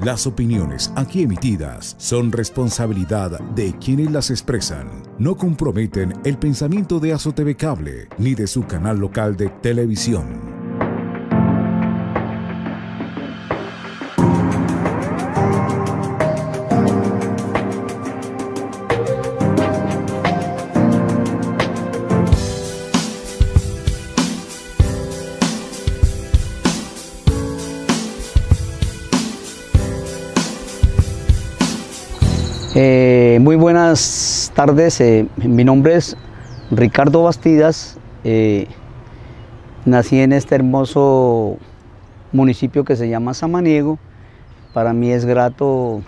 Las opiniones aquí emitidas son responsabilidad de quienes las expresan. No comprometen el pensamiento de Azo TV Cable ni de su canal local de televisión. Muy buenas tardes, mi nombre es Ricardo Bastidas, nací en este hermoso municipio que se llama Samaniego. Para mí es grato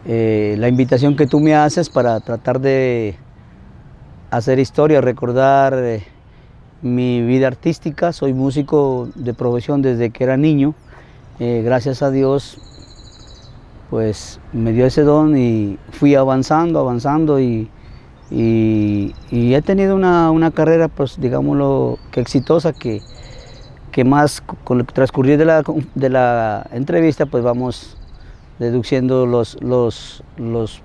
la invitación que tú me haces para tratar de hacer historia, recordar mi vida artística. Soy músico de profesión desde que era niño, gracias a Dios pues me dio ese don y fui avanzando y he tenido una carrera, pues digámoslo, que exitosa, que más con el transcurrir de la entrevista pues vamos deduciendo los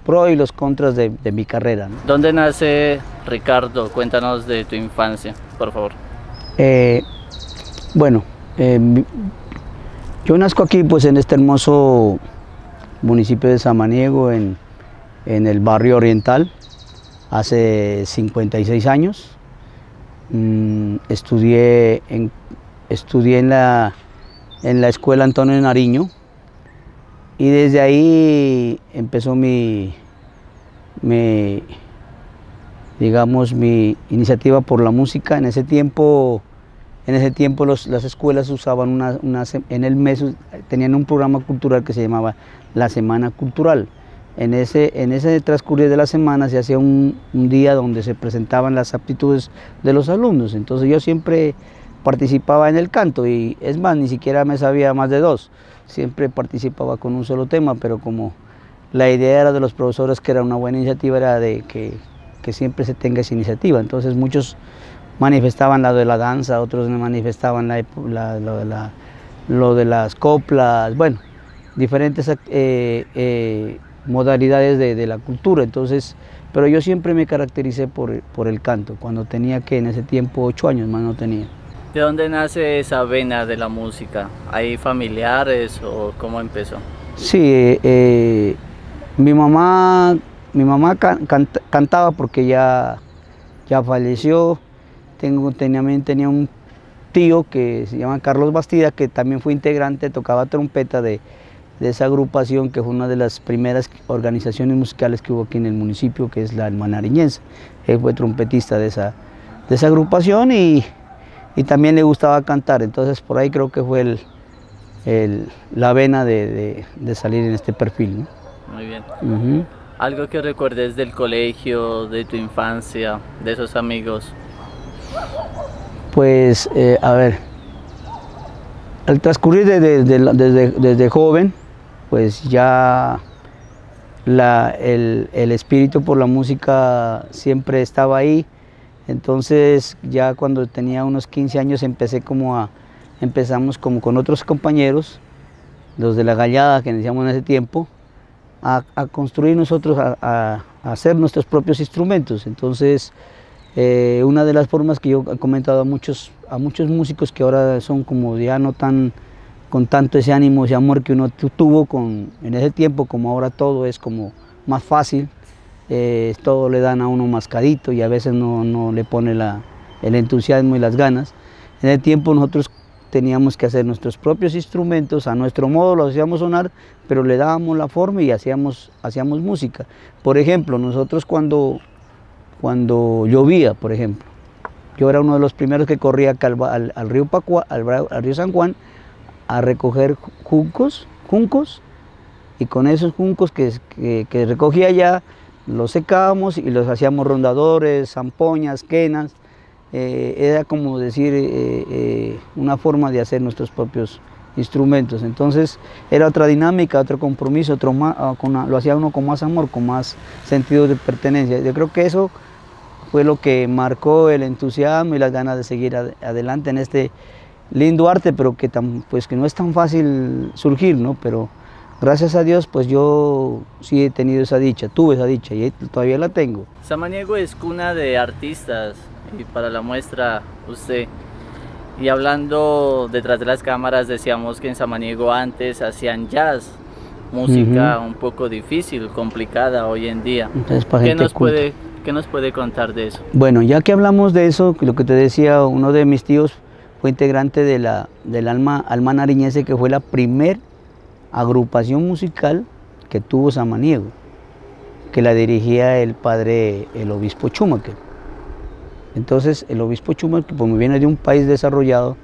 pros y los contras de mi carrera, ¿no? ¿Dónde nace Ricardo? Cuéntanos de tu infancia, por favor. Bueno, yo nazco aquí pues en este hermoso municipio de Samaniego, en el barrio Oriental, hace 56 años. Estudié en la escuela Antonio Nariño y desde ahí empezó mi iniciativa por la música. En ese tiempo las escuelas usaban en el mes tenían un programa cultural que se llamaba la Semana Cultural. En ese transcurrir de la semana se hacía un día donde se presentaban las aptitudes de los alumnos. Entonces yo siempre participaba en el canto y es más, ni siquiera me sabía más de dos. Siempre participaba con un solo tema, pero como la idea era de los profesores que era una buena iniciativa, era de que siempre se tenga esa iniciativa. Entonces muchos manifestaban la de la danza, otros manifestaban lo de las coplas, bueno, diferentes modalidades de la cultura. Entonces, pero yo siempre me caractericé por el canto, cuando tenía en ese tiempo 8 años, más no tenía. ¿De dónde nace esa vena de la música? ¿Hay familiares o cómo empezó? Sí, mi mamá cantaba porque ya falleció. Tenía un tío que se llama Carlos Bastida, que también fue integrante, tocaba trompeta de esa agrupación, que fue una de las primeras organizaciones musicales que hubo aquí en el municipio, que es la Nariñense. Él fue trompetista de esa agrupación y también le gustaba cantar. Entonces por ahí creo que fue la vena de salir en este perfil, ¿no? Muy bien. ¿Algo que recuerdes del colegio, de tu infancia, de esos amigos? Pues, a ver, al transcurrir desde joven, pues ya el espíritu por la música siempre estaba ahí. Entonces ya cuando tenía unos 15 años empezamos como con otros compañeros, los de la gallada que decíamos en ese tiempo, a construir nosotros, a hacer nuestros propios instrumentos. Entonces una de las formas que yo he comentado a muchos músicos que ahora son como ya no tan con tanto ese ánimo, ese amor que uno tuvo en ese tiempo, como ahora todo es como más fácil, todo le dan a uno mascadito y a veces no le pone el entusiasmo y las ganas. En ese tiempo nosotros teníamos que hacer nuestros propios instrumentos, a nuestro modo los hacíamos sonar, pero le dábamos la forma y hacíamos música. Por ejemplo, nosotros cuando llovía, por ejemplo, yo era uno de los primeros que corría acá al río Pacua, al río San Juan, a recoger juncos, y con esos juncos que recogía allá, los secábamos y los hacíamos rondadores, zampoñas, quenas. Era como decir una forma de hacer nuestros propios instrumentos. Entonces era otra dinámica, otro compromiso, lo hacía uno con más amor, con más sentido de pertenencia. Yo creo que eso fue lo que marcó el entusiasmo y las ganas de seguir adelante en este lindo arte, pero que no es tan fácil surgir, ¿no? Pero gracias a Dios, pues yo sí he tenido esa dicha, tuve esa dicha y todavía la tengo. Samaniego es cuna de artistas y para la muestra usted. Y hablando detrás de las cámaras, decíamos que en Samaniego antes hacían jazz, música un poco difícil, complicada hoy en día. Entonces, ¿Qué nos puede contar de eso? Bueno, ya que hablamos de eso, lo que te decía, uno de mis tíos fue integrante del Alma Nariñense, que fue la primer agrupación musical que tuvo Samaniego, que la dirigía el padre, el obispo Schumacher. Entonces el obispo Schumacher, como viene de un país desarrollado,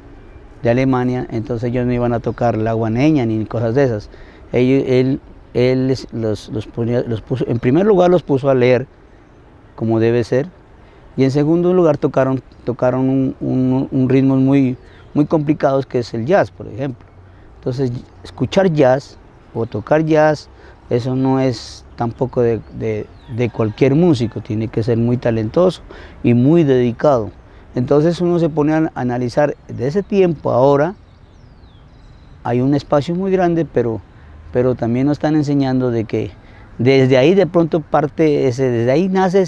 de Alemania, entonces ellos no iban a tocar la guaneña ni cosas de esas. Él los puso, en primer lugar los puso a leer como debe ser, y en segundo lugar tocaron un ritmo muy complicados, que es el jazz, por ejemplo. Entonces escuchar jazz o tocar jazz, eso no es tampoco de cualquier músico, tiene que ser muy talentoso y muy dedicado. Entonces uno se pone a analizar de ese tiempo ahora, hay un espacio muy grande, pero también nos están enseñando de que desde ahí de pronto desde ahí nace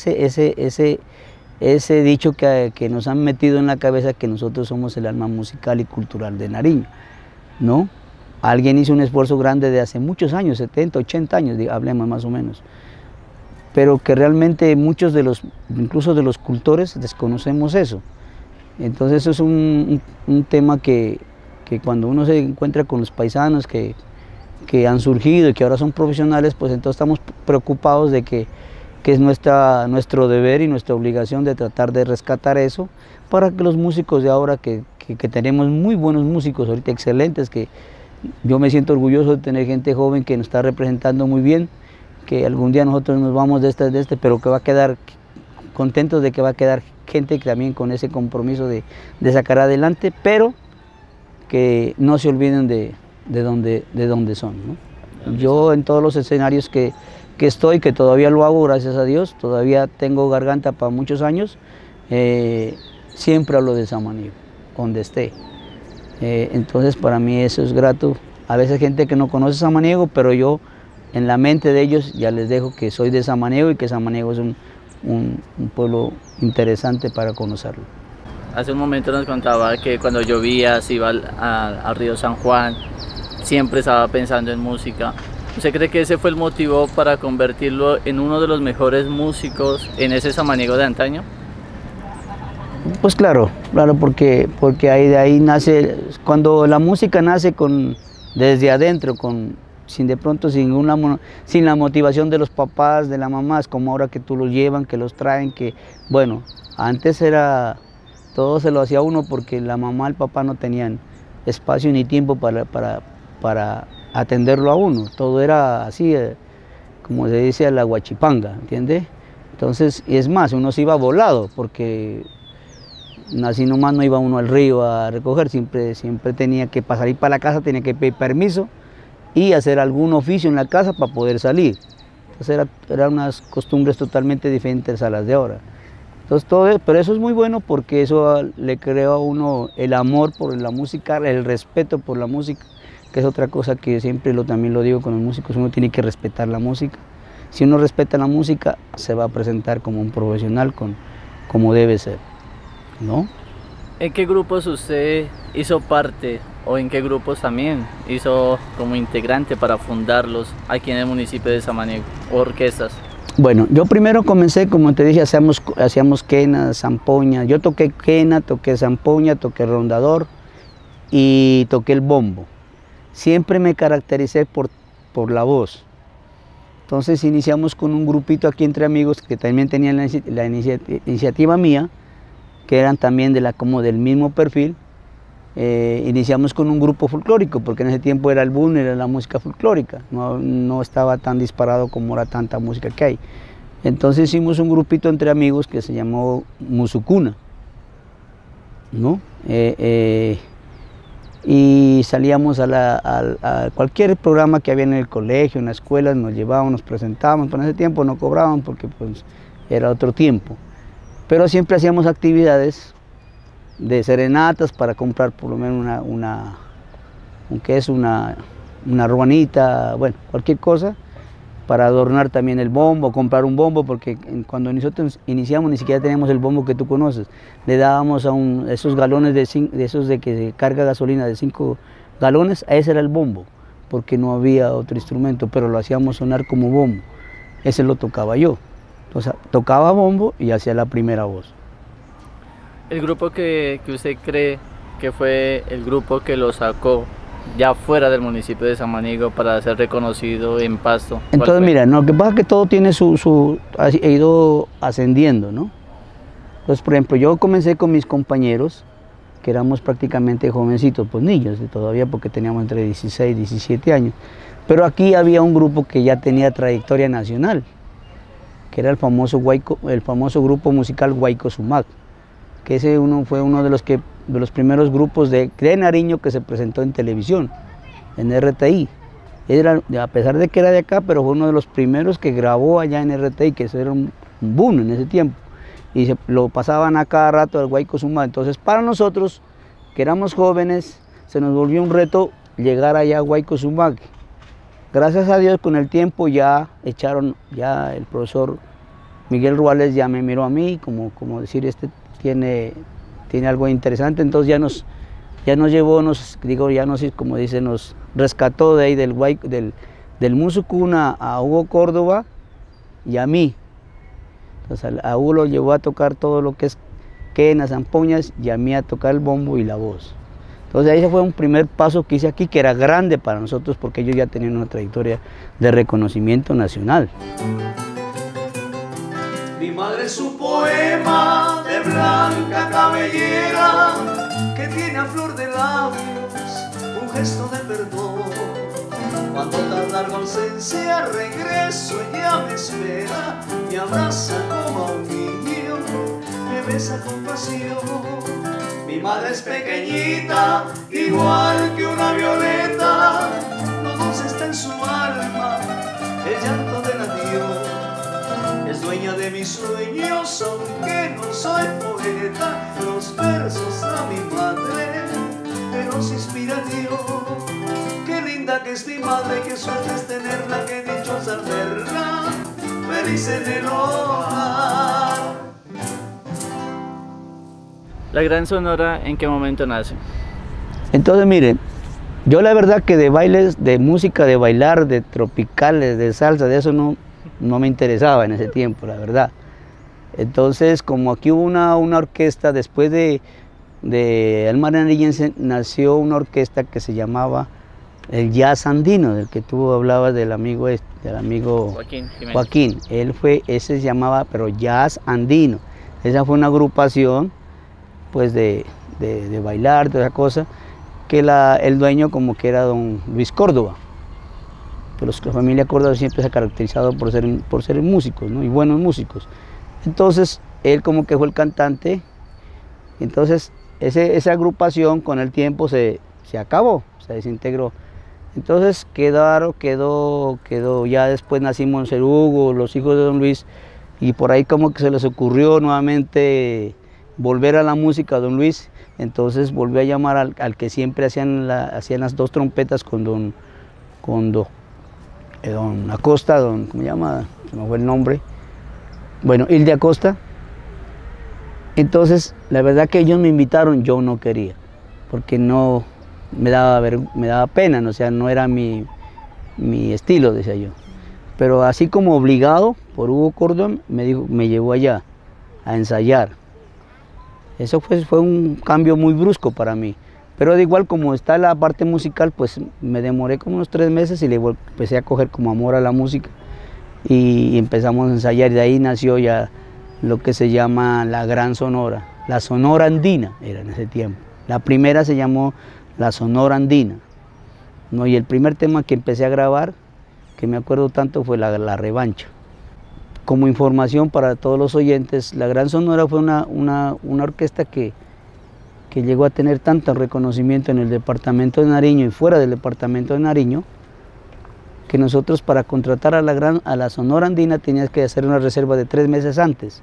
ese dicho que nos han metido en la cabeza, que nosotros somos el alma musical y cultural de Nariño, ¿no? Alguien hizo un esfuerzo grande de hace muchos años, 70, 80 años, hablemos más o menos, pero que realmente muchos incluso de los cultores, desconocemos eso. Entonces eso es un tema que cuando uno se encuentra con los paisanos que han surgido y que ahora son profesionales, pues entonces estamos preocupados de que es nuestro deber y nuestra obligación de tratar de rescatar eso, para que los músicos de ahora, que tenemos muy buenos músicos ahorita, excelentes, que yo me siento orgulloso de tener gente joven que nos está representando muy bien, que algún día nosotros nos vamos de este, pero que va a quedar contentos de que va a quedar gente que también con ese compromiso de sacar adelante, pero que no se olviden de dónde son, ¿no? Yo en todos los escenarios que estoy, que todavía lo hago, gracias a Dios, todavía tengo garganta para muchos años, siempre hablo de Samaniego, donde esté. Entonces para mí eso es grato. A veces gente que no conoce Samaniego, pero yo en la mente de ellos ya les dejo que soy de Samaniego y que Samaniego es un pueblo interesante para conocerlo. Hace un momento nos contaba que cuando llovía, se iba al río San Juan, siempre estaba pensando en música. ¿Usted cree que ese fue el motivo para convertirlo en uno de los mejores músicos en ese Samaniego de antaño? Pues claro, porque de ahí nace, cuando la música nace desde adentro, sin la motivación de los papás, de las mamás, como ahora que tú los llevan, que los traen, bueno, antes todo se lo hacía uno porque la mamá y el papá no tenían espacio ni tiempo para atenderlo a uno, todo era así, como se dice, a la guachipanga, ¿entiende? Entonces, y es más, uno se iba volado, porque así nomás no iba uno al río a recoger, siempre tenía que pasar ir para la casa, tenía que pedir permiso y hacer algún oficio en la casa para poder salir. Entonces eran unas costumbres totalmente diferentes a las de ahora. Entonces, pero eso es muy bueno porque eso le crea a uno el amor por la música, el respeto por la música, que es otra cosa que siempre también lo digo con los músicos, uno tiene que respetar la música. Si uno respeta la música, se va a presentar como un profesional, como debe ser, ¿no? ¿En qué grupos usted hizo parte o en qué grupos también hizo como integrante para fundarlos aquí en el municipio de Samaniego, orquestas? Bueno, yo primero comencé, como te dije, hacíamos quena, zampoña. Yo toqué quena, toqué zampoña, toqué rondador y toqué el bombo. Siempre me caractericé por la voz. Entonces iniciamos con un grupito aquí entre amigos que también tenían la iniciativa mía, que eran también como del mismo perfil. Iniciamos con un grupo folclórico, porque en ese tiempo era el boom, era la música folclórica, no estaba tan disparado como ahora tanta música que hay. Entonces hicimos un grupito entre amigos que se llamó Musucuna, ¿no? Y salíamos a cualquier programa que había en el colegio, en la escuela, nos llevábamos, nos presentábamos, pero en ese tiempo no cobraban porque pues, era otro tiempo. Pero siempre hacíamos actividades de serenatas para comprar por lo menos una ruanita, bueno, cualquier cosa, para adornar también el bombo, comprar un bombo, porque cuando nosotros iniciamos ni siquiera teníamos el bombo que tú conoces. Le dábamos a esos galones de esos de que se carga gasolina de 5 galones, a ese era el bombo, porque no había otro instrumento, pero lo hacíamos sonar como bombo. Ese lo tocaba yo. Entonces tocaba bombo y hacía la primera voz. El grupo que usted cree que fue el grupo que lo sacó ya fuera del municipio de Samaniego para ser reconocido en Pasto. Entonces mira, lo que pasa es que todo tiene ha ido ascendiendo, ¿no? Entonces, por ejemplo, yo comencé con mis compañeros, que éramos prácticamente jovencitos, pues niños todavía, porque teníamos entre 16 y 17 años. Pero aquí había un grupo que ya tenía trayectoria nacional, que era el famoso grupo musical Guayco Sumac, que ese fue uno de los primeros grupos de Nariño que se presentó en televisión, en RTI. A pesar de que era de acá, pero fue uno de los primeros que grabó allá en RTI, que eso era un boom en ese tiempo. Y lo pasaban a cada rato al Guayco Sumac. Entonces para nosotros, que éramos jóvenes, se nos volvió un reto llegar allá a Guayco Sumac. Gracias a Dios, con el tiempo ya el profesor Miguel Ruales ya me miró a mí, como decir, tiene algo interesante, entonces ya nos llevó, como dice, nos rescató de ahí del Musucuna a Hugo Córdoba y a mí. Entonces a Hugo lo llevó a tocar todo lo que es quenas, zampoñas, y a mí a tocar el bombo y la voz. Entonces ahí fue un primer paso que hice aquí, que era grande para nosotros porque ellos ya tenían una trayectoria de reconocimiento nacional. Mi madre es un poema de blanca cabellera que tiene a flor de labios un gesto de perdón. Cuando tan larga ausencia regreso, ella me espera, me abraza como a un niño, me besa con pasión. Mi madre es pequeñita, igual que una violeta, lo dulce está en su alma, el llanto del adiós. Es dueña de mis sueños, aunque no soy poeta, los versos a mi madre me los inspira Dios. Qué linda que es mi madre, qué suerte es tenerla, qué dichosa al verla, feliz en el hogar. La Gran Sonora, ¿en qué momento nace? Entonces miren, yo la verdad que de bailes, de música, de bailar, de tropicales, de salsa, de eso no me interesaba en ese tiempo, la verdad. Entonces, como aquí hubo una orquesta, después de Alma Nariñense, nació una orquesta que se llamaba el Jazz Andino, del que tú hablabas, del amigo Joaquín. Ese se llamaba, pero Jazz Andino. Esa fue una agrupación, pues, de bailar, de esa cosa, que el dueño como que era don Luis Córdoba. Pero la familia Córdoba siempre se ha caracterizado por ser músicos, ¿no? Y buenos músicos. Entonces, él como que fue el cantante. Entonces, esa agrupación con el tiempo se acabó, se desintegró. Entonces, quedó, ya después nacimos el Hugo, los hijos de don Luis, y por ahí como que se les ocurrió nuevamente volver a la música a don Luis. Entonces, volvió a llamar al que siempre hacían las 2 trompetas con don Acosta, ¿cómo se llama? Se me fue el nombre. Bueno, Hilde Acosta. Entonces, la verdad que ellos me invitaron, yo no quería, porque no me daba pena, ¿no? O sea, no era mi estilo, decía yo. Pero así como obligado por Hugo Córdoba, me llevó allá a ensayar. Eso fue un cambio muy brusco para mí. Pero de igual como está la parte musical, pues me demoré como unos 3 meses y le empecé a coger como amor a la música y empezamos a ensayar. De ahí nació ya lo que se llama la Gran Sonora, la Sonora Andina era en ese tiempo. La primera se llamó la Sonora Andina, ¿no? Y el primer tema que empecé a grabar, que me acuerdo tanto, fue la Revancha. Como información para todos los oyentes, la Gran Sonora fue una orquesta que llegó a tener tanto reconocimiento en el departamento de Nariño y fuera del departamento de Nariño, que nosotros para contratar a la Sonora Andina tenías que hacer una reserva de 3 meses antes,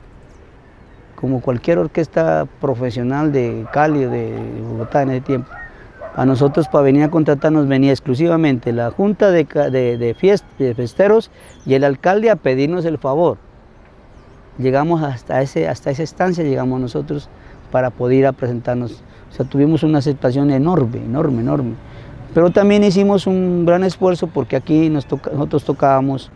como cualquier orquesta profesional de Cali o de Bogotá en ese tiempo. A nosotros para venir a contratarnos venía exclusivamente la junta de festeros y el alcalde a pedirnos el favor. Llegamos hasta esa estancia, llegamos nosotros para poder ir a presentarnos. O sea, tuvimos una aceptación enorme, enorme, enorme. Pero también hicimos un gran esfuerzo porque aquí nosotros tocábamos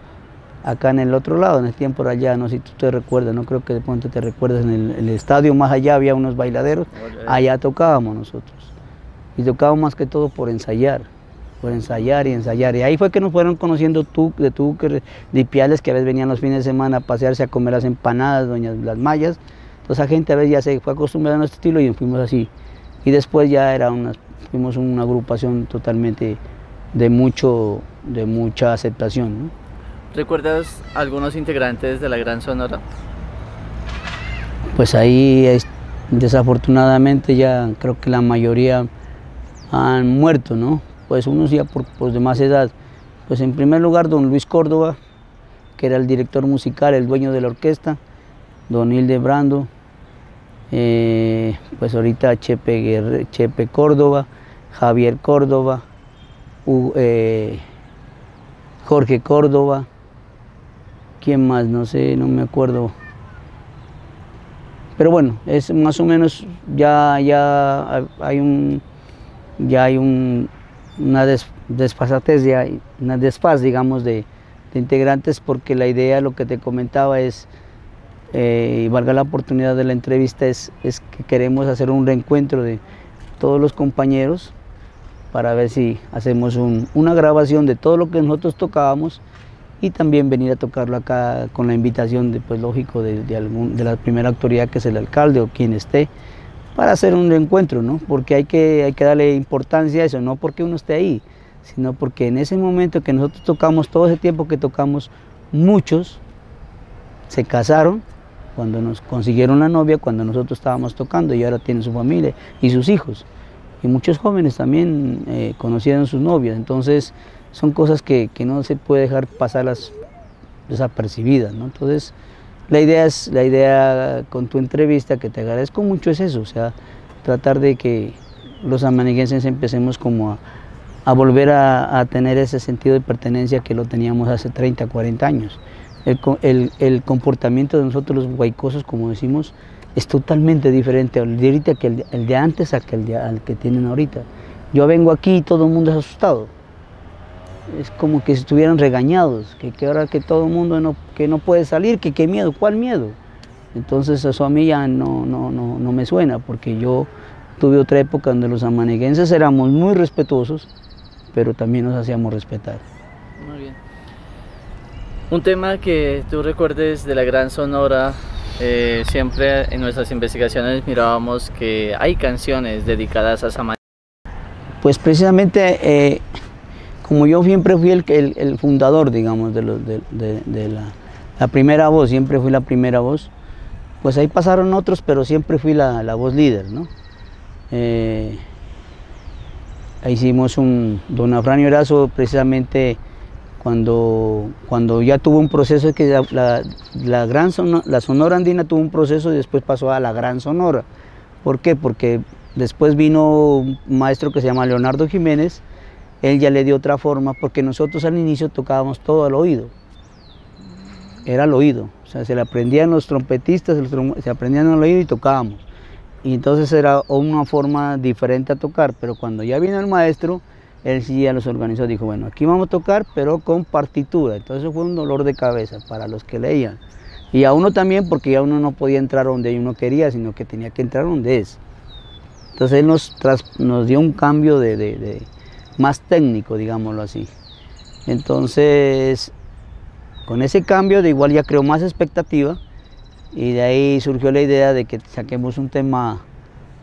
acá en el otro lado, en el tiempo de allá, no sé si tú te recuerdas, no creo que de pronto te recuerdas, en el estadio más allá había unos bailaderos, allá tocábamos nosotros. Y tocábamos más que todo por ensayar y ensayar. Y ahí fue que nos fueron conociendo de Ipiales, que a veces venían los fines de semana a pasearse a comer las empanadas, las mayas. Entonces la gente a veces ya se fue acostumbrada a nuestro estilo y fuimos así. Y después ya fuimos una agrupación totalmente de mucha aceptación, ¿no? ¿Recuerdas algunos integrantes de la Gran Sonora? Pues ahí desafortunadamente ya creo que la mayoría han muerto, ¿no? Pues unos ya por de más edad. Pues en primer lugar don Luis Córdoba, que era el director musical, el dueño de la orquesta, don Hildebrando, pues ahorita Chepe Córdoba, Javier Córdoba, Jorge Córdoba, ¿quién más? No sé, no me acuerdo. Pero bueno, es más o menos, ya hay una desfasatez, una desfaz, digamos, de integrantes, porque la idea, lo que te comentaba es, y valga la oportunidad de la entrevista, es que queremos hacer un reencuentro de todos los compañeros para ver si hacemos una grabación de todo lo que nosotros tocábamos y también venir a tocarlo acá con la invitación, pues lógico, de la primera autoridad, que es el alcalde o quien esté, para hacer un reencuentro, ¿no? Porque hay que darle importancia a eso, no porque uno esté ahí, sino porque en ese momento que nosotros tocamos, todo ese tiempo que tocamos, muchos se casaron cuando nos consiguieron la novia, cuando nosotros estábamos tocando, y ahora tienen su familia y sus hijos. Y muchos jóvenes también conocieron sus novias. Entonces son cosas que no se puede dejar pasarlas desapercibidas, ¿no? Entonces la idea con tu entrevista, que te agradezco mucho, es eso, o sea, tratar de que los amaneguenses empecemos como a volver a tener ese sentido de pertenencia que lo teníamos hace 30, 40 años. El comportamiento de nosotros los guaycosos, como decimos, es totalmente diferente al de ahorita, que el de antes al que tienen ahorita. Yo vengo aquí y todo el mundo es asustado. Es como que si estuvieran regañados, que ahora que todo el mundo que no puede salir, que qué miedo, ¿cuál miedo? Entonces eso a mí ya no me suena, porque yo tuve otra época donde los amaneguenses éramos muy respetuosos, pero también nos hacíamos respetar. Muy bien. Un tema que tú recuerdes de la Gran Sonora. Siempre en nuestras investigaciones mirábamos que hay canciones dedicadas a Samaniego. Pues precisamente, como yo siempre fui el fundador, digamos, de la primera voz, siempre fui la primera voz, pues ahí pasaron otros, pero siempre fui la voz líder, ¿no? Ahí hicimos don Afranio Erazo, precisamente cuando ya tuvo un proceso, que la Sonora Andina tuvo un proceso y después pasó a la Gran Sonora. ¿Por qué? Porque después vino un maestro que se llama Leonardo Jiménez, él ya le dio otra forma, porque nosotros al inicio tocábamos todo al oído, era al oído, o sea, se le aprendían los trompetistas, se aprendían al oído y tocábamos. Y entonces era una forma diferente a tocar, pero cuando ya vino el maestro, él sí ya los organizó, dijo, bueno, aquí vamos a tocar, pero con partitura. Entonces fue un dolor de cabeza para los que leían. Y a uno también, porque ya uno no podía entrar donde uno quería, sino que tenía que entrar donde es. Entonces él nos dio un cambio más técnico, digámoslo así. Entonces, con ese cambio, de igual ya creó más expectativa, y de ahí surgió la idea de que saquemos un tema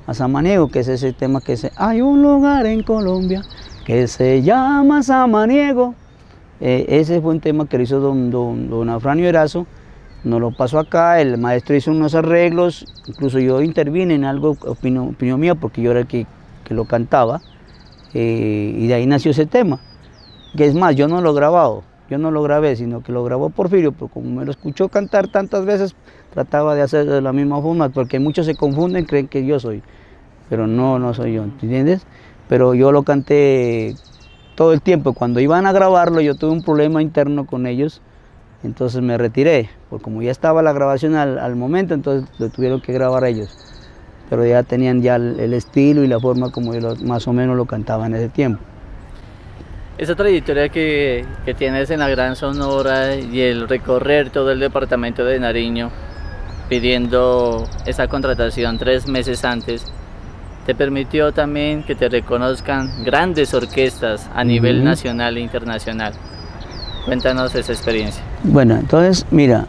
a Samaniego, que es ese tema que dice, hay un lugar en Colombia que se llama Samaniego. Ese fue un tema que lo hizo don Afranio Erazo, nos lo pasó acá, el maestro hizo unos arreglos, incluso yo intervine en algo, opinión mía, porque yo era el que lo cantaba, y de ahí nació ese tema, que es más, yo no lo grabé, sino que lo grabó Porfirio, pero como me lo escuchó cantar tantas veces, trataba de hacer de la misma forma, porque muchos se confunden, creen que yo soy, pero no soy yo, ¿entiendes? pero yo lo canté todo el tiempo. Cuando iban a grabarlo yo tuve un problema interno con ellos, entonces me retiré, porque como ya estaba la grabación al momento, entonces lo tuvieron que grabar ellos, pero ya tenían ya el estilo y la forma como yo más o menos lo cantaba en ese tiempo. Esa trayectoria que tienes en la Gran Sonora y el recorrer todo el departamento de Nariño pidiendo esa contratación 3 meses antes, te permitió también que te reconozcan grandes orquestas a nivel nacional e internacional. Cuéntanos esa experiencia. Bueno, entonces mira,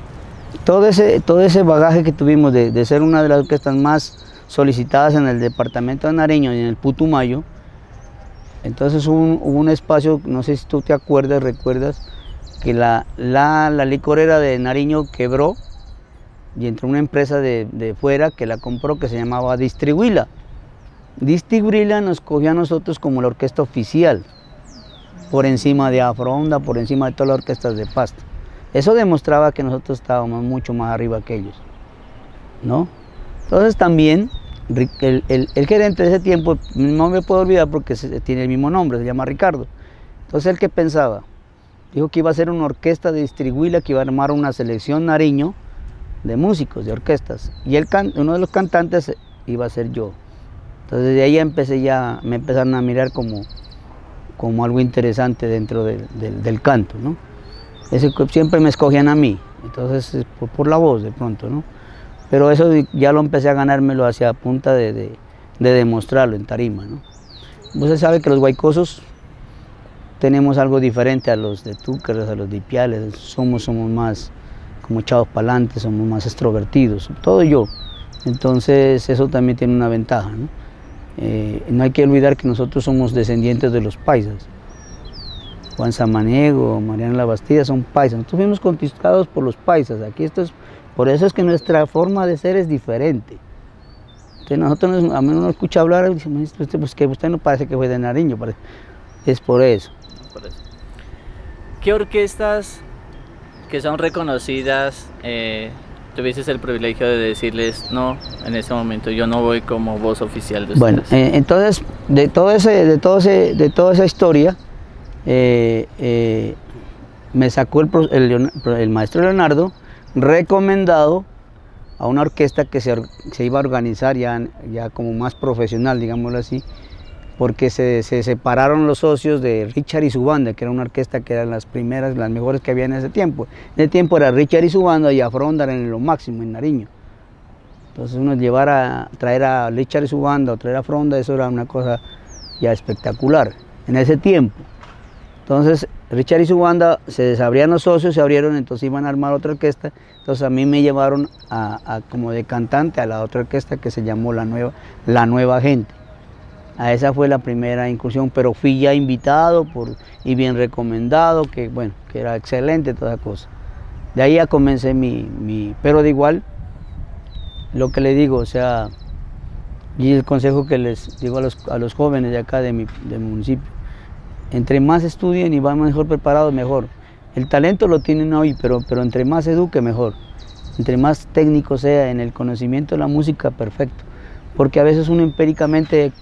todo ese bagaje que tuvimos de ser una de las orquestas más solicitadas en el departamento de Nariño y en el Putumayo, entonces hubo un espacio, no sé si tú te recuerdas, que la licorera de Nariño quebró y entró una empresa de fuera que la compró, que se llamaba Distribuila. Distribuila nos cogió a nosotros como la orquesta oficial, por encima de Afronda, por encima de todas las orquestas de Pasto. Eso demostraba que nosotros estábamos mucho más arriba que ellos, ¿no? Entonces también el gerente de ese tiempo, no me puedo olvidar porque tiene el mismo nombre, se llama Ricardo. Entonces, ¿él qué pensaba? Dijo que iba a ser una orquesta de Distribuila, que iba a armar una selección Nariño de músicos, de orquestas, y uno de los cantantes iba a ser yo. Entonces de ahí me empezaron a mirar como algo interesante dentro del canto, ¿no? Siempre me escogían a mí, entonces por la voz de pronto, ¿no? Pero eso ya lo empecé a ganármelo hacia punta de demostrarlo en tarima, ¿no? Usted sabe que los guaycosos tenemos algo diferente a los de Túcaras, a los de Ipiales, somos más como echados para adelante, somos más extrovertidos, todo yo. Entonces eso también tiene una ventaja, ¿no? No hay que olvidar que nosotros somos descendientes de los paisas. Juan Samaniego, Mariano La Bastida son paisas. Nosotros fuimos conquistados por los paisas. Por eso es que nuestra forma de ser es diferente. Entonces nosotros, a mí uno escucha hablar y dice, pues que usted no parece que fue de Nariño, es por eso. ¿Qué orquestas que son reconocidas tuvieses el privilegio de decirles no, en ese momento yo no voy como voz oficial de ustedes? Bueno, entonces de toda esa historia me sacó el maestro Leonardo, recomendado a una orquesta que se iba a organizar ya como más profesional, digámoslo así, porque se separaron los socios de Richard y su banda, que era una orquesta que eran las primeras, las mejores que había en ese tiempo. En ese tiempo era Richard y su banda y Afronda en lo máximo en Nariño. Entonces traer a Richard y su banda o traer a Afronda, eso era una cosa ya espectacular en ese tiempo. Entonces Richard y su banda se desabrían los socios, se abrieron, entonces iban a armar otra orquesta. Entonces a mí me llevaron como de cantante a la otra orquesta que se llamó La Nueva Gente. A esa fue la primera incursión, pero fui ya invitado y bien recomendado, que era excelente toda cosa. De ahí ya comencé pero de igual, lo que le digo, o sea, y el consejo que les digo a los jóvenes de acá de mi municipio, entre más estudien y van mejor preparados, mejor. El talento lo tienen hoy, pero entre más eduque, mejor. Entre más técnico sea en el conocimiento de la música, perfecto. Porque a veces uno empíricamente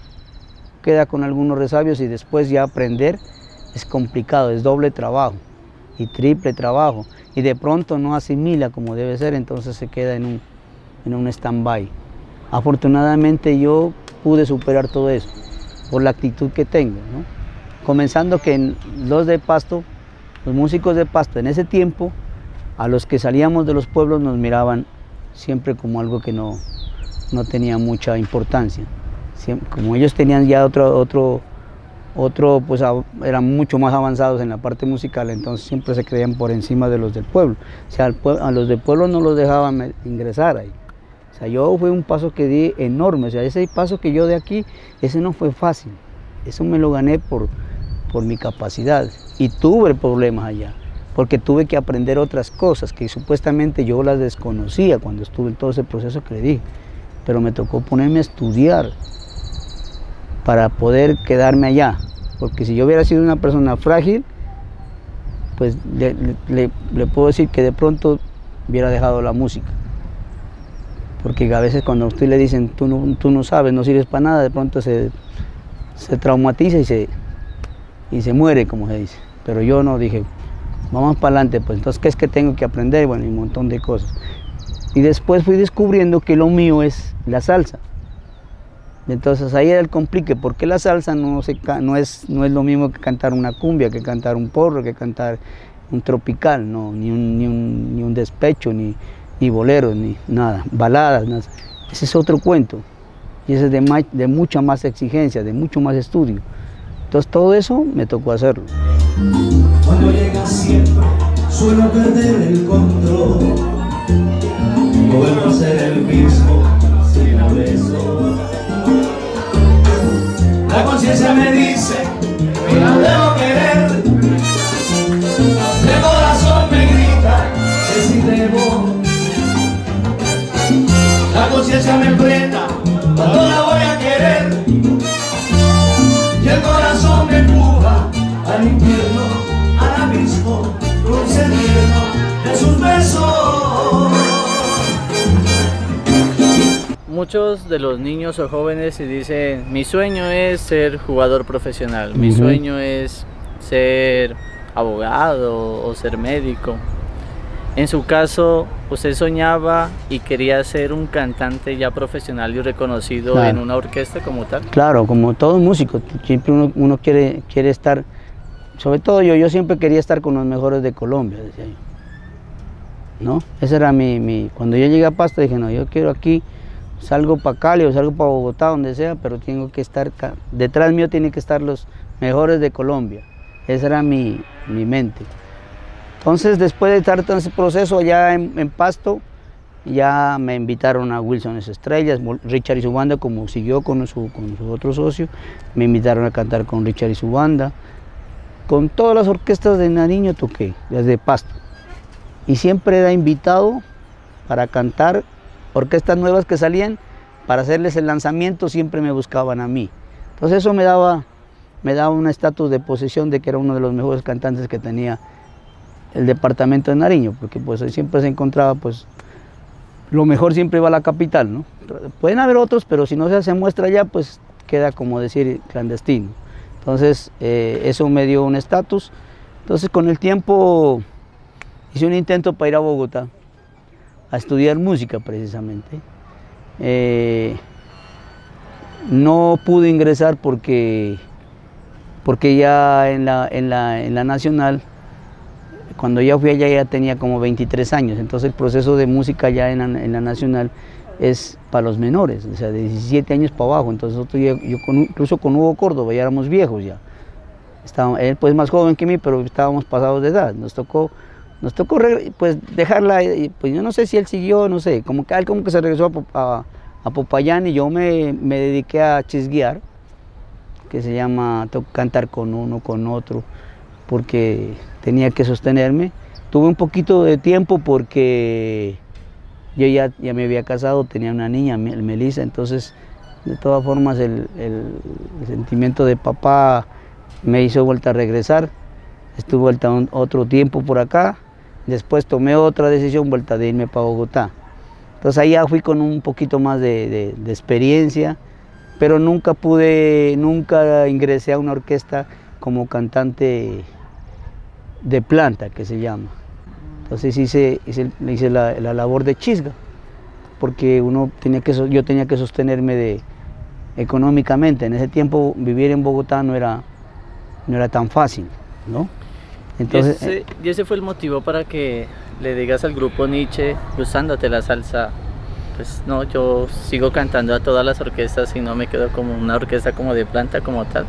queda con algunos resabios y después ya aprender es complicado, es doble trabajo y triple trabajo y de pronto no asimila como debe ser, entonces se queda en un stand-by. Afortunadamente yo pude superar todo eso por la actitud que tengo, ¿no? Comenzando que los músicos de Pasto en ese tiempo, a los que salíamos de los pueblos nos miraban siempre como algo que no tenía mucha importancia. Como ellos tenían ya pues eran mucho más avanzados en la parte musical, entonces siempre se creían por encima de los del pueblo. O sea, a los del pueblo no los dejaban ingresar ahí. O sea, fue un paso que di enorme. O sea, ese paso que yo de aquí, ese no fue fácil. Eso me lo gané por mi capacidad. Y tuve problemas allá, porque tuve que aprender otras cosas que supuestamente yo las desconocía cuando estuve en todo ese proceso que le dije. Pero me tocó ponerme a estudiar para poder quedarme allá, porque si yo hubiera sido una persona frágil, pues le puedo decir que de pronto hubiera dejado la música, porque a veces cuando a usted le dicen tú no sabes, no sirves para nada, de pronto se se traumatiza y se muere, como se dice. Pero yo no, dije, vamos para adelante, pues entonces, ¿qué es que tengo que aprender? Bueno, y un montón de cosas. Y después fui descubriendo que lo mío es la salsa. Entonces ahí era el complique, porque la salsa no es lo mismo que cantar una cumbia, que cantar un porro, que cantar un tropical, no, ni un despecho, ni boleros, ni nada, baladas, nada. Ese es otro cuento, y ese es de mucha más exigencia, de mucho más estudio. Entonces todo eso me tocó hacerlo. Cuando llega siempre suelo perder el control, no vuelvo a ser el mismo sin un beso. La conciencia me dice que la debo querer, el corazón me grita que si debo. La conciencia me enfrenta cuando la voy a querer, y el corazón me empuja al infierno, al abismo, dulce tierno de sus besos. Muchos de los niños o jóvenes se dicen, mi sueño es ser jugador profesional, mi sueño es ser abogado o ser médico. En su caso, usted soñaba y quería ser un cantante ya profesional y reconocido, claro, en una orquesta como tal. Claro, como todo músico, siempre uno quiere estar, sobre todo yo siempre quería estar con los mejores de Colombia, decía yo, ¿no? Ese era cuando yo llegué a Pasto dije, no, yo quiero aquí, salgo para Cali o salgo para Bogotá, donde sea, pero tengo que estar, detrás mío tienen que estar los mejores de Colombia. Esa era mi mente. Entonces, después de estar en ese proceso allá en Pasto, ya me invitaron a Wilson Estrellas, Richard y su banda, como siguió con su otro socio, me invitaron a cantar con Richard y su banda. Con todas las orquestas de Nariño toqué, desde Pasto. Y siempre era invitado para cantar orquestas nuevas que salían, para hacerles el lanzamiento, siempre me buscaban a mí. Entonces eso me daba un estatus de posesión de que era uno de los mejores cantantes que tenía el departamento de Nariño, porque pues siempre se encontraba, pues, lo mejor siempre va a la capital, ¿no? Pueden haber otros, pero si no se muestra allá, pues queda como decir clandestino. Entonces eso me dio un estatus. Entonces con el tiempo hice un intento para ir a Bogotá a estudiar música precisamente. No pude ingresar porque ya en la Nacional, cuando ya fui allá ya tenía como 23 años, entonces el proceso de música ya en la Nacional es para los menores, o sea, de 17 años para abajo. Entonces nosotros, incluso con Hugo Córdoba ya éramos viejos ya. Él pues más joven que mí, pero estábamos pasados de edad. Nos tocó pues dejarla, pues yo no sé si él siguió, no sé, como que se regresó a Popayán, y yo me dediqué a chisguear, que se llama cantar con uno, con otro, porque tenía que sostenerme. Tuve un poquito de tiempo porque yo ya me había casado, tenía una niña, Melissa, entonces de todas formas el sentimiento de papá me hizo vuelta a regresar. Estuve vuelta otro tiempo por acá, después tomé otra decisión, vuelta de irme para Bogotá. Entonces ahí ya fui con un poquito más de experiencia, pero nunca ingresé a una orquesta como cantante de planta, que se llama. Entonces hice la labor de chisga, porque yo tenía que sostenerme económicamente. En ese tiempo vivir en Bogotá no era tan fácil, ¿no? Entonces, ¿Y ese fue el motivo para que le digas al grupo Nietzsche, gustándote la salsa, pues no, yo sigo cantando a todas las orquestas y no me quedo como una orquesta como de planta como tal?